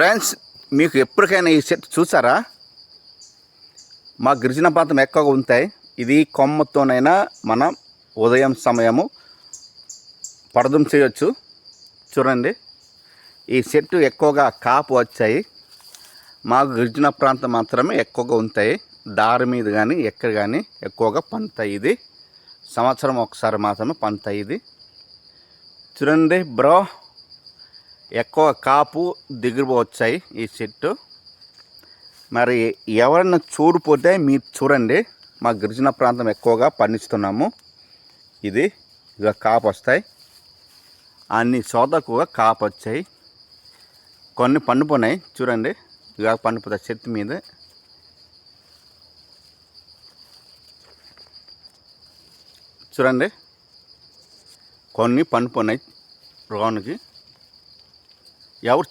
Friends, మీకు ఎప్పటికైనా ఈ చెట్టు చూసారా? మా గిరిజన ప్రాంతం ఎక్కువగా ఉంటాయి. ఇది కొమ్మతోనైనా మనం ఉదయం సమయము పడదం చేయొచ్చు. చూడండి, ఈ చెట్టు ఎక్కువగా కాపు వచ్చాయి. మా గిరిజన ప్రాంతం మాత్రమే ఎక్కువగా ఉంటాయి. దారి మీద కానీ ఎక్కడ కానీ ఎక్కువగా పండుతాయి. ఇది సంవత్సరం ఒకసారి మాత్రమే పండుతాయి. ఇది చూడండి బ్రో, ఎక్కువ కాపు దిగుబడి వచ్చాయి ఈ చెట్టు. మరి ఎవరన్నా చూడిపోతే మీరు చూడండి, మా గిరిజన ప్రాంతం ఎక్కువగా పండిస్తున్నాము. ఇది ఇక కాపు వస్తాయి, అన్ని చోట్లకు కాపు వచ్చాయి. కొన్ని పండిపోయినాయి చూడండి, ఇక పండిపోతాయి చెట్టు మీద. చూడండి, కొన్ని పండిపోయినాయి రోన్కి. ఎవరు